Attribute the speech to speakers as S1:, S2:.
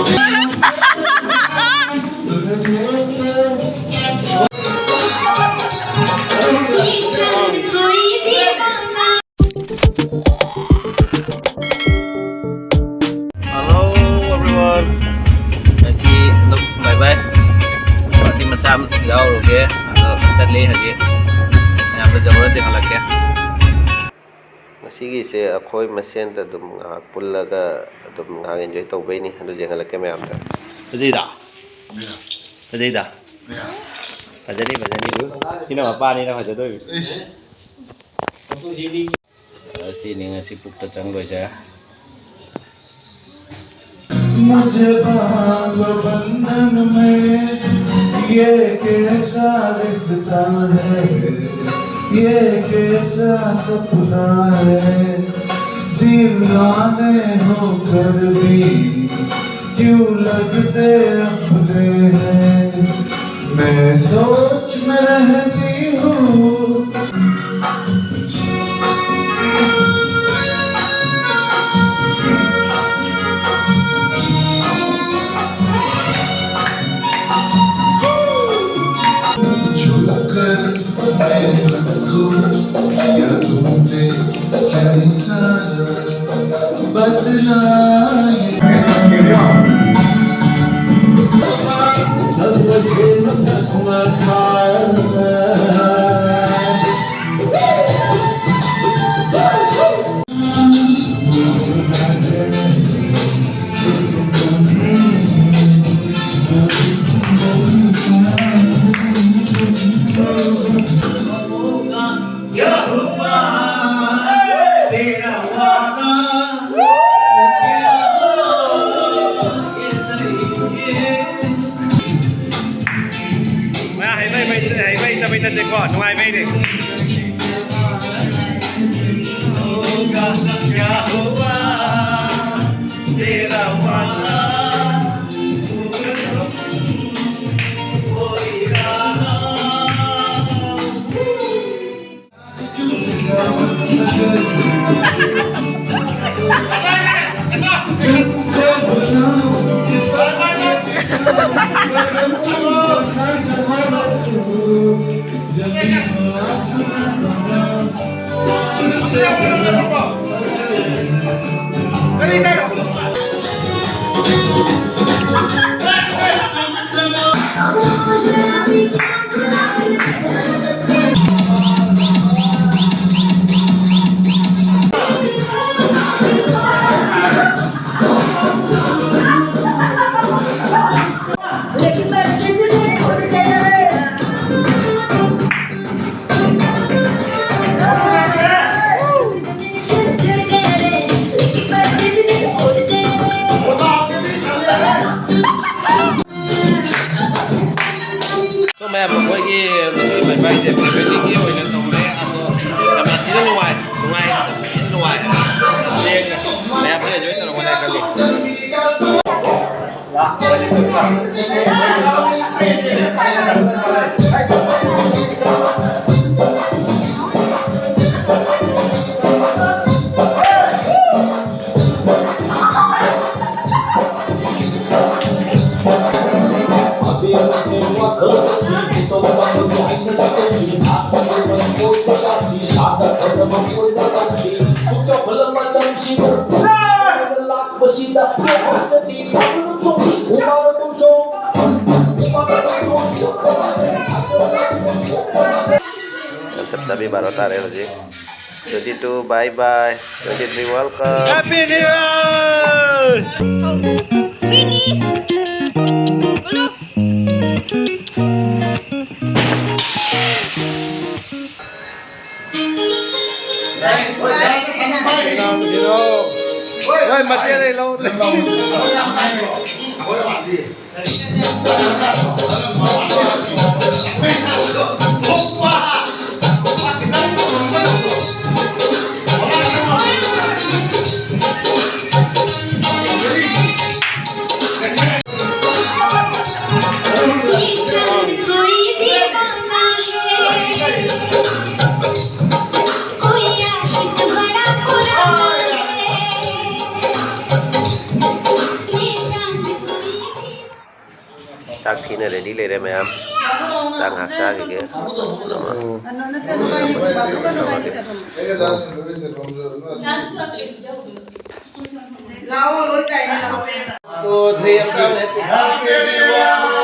S1: Hello everyone. Masih untuk bye-bye. Berarti macam jauh loh ke. Chat li haji. Yang berjauh di halak ya. Masih se akhoi masen ta dum pullaga dum enjoy tawbai ni adu jeng halak ke mayam ta. Fajida. Fajida. Fajani bu. Sino apa ni na fajadoi. Sini ngasi pukta changgoi saya.
S2: मुझे भाग बंधन में ये कैसा रिश्ता है ये कैसा सपना है दीवाने होकर भी क्यों लगते अपने हैं मैं सोच में रहती हूँ
S1: Ngoài vây đi. Mẹ một cái máy bay để cái kia rồi nó sống đấy ăn rồi làm gì ra ngoài riêng mẹ bây giờ chúng ta ngoài này cái gì Sabi baru tarik lagi. 22 bye bye. 23 welcome. Happy New Year.
S3: Winnie. Belum.
S1: Ôi mặt kia này lâu rồi. ꯆꯥꯛ ꯊꯤꯅ ready ꯂꯩꯔꯦ ꯃꯌꯥꯝ ꯆꯥꯛ ꯉꯥꯏꯍꯥꯛ ꯆꯥꯈꯤꯒꯦ
S2: Happy birthday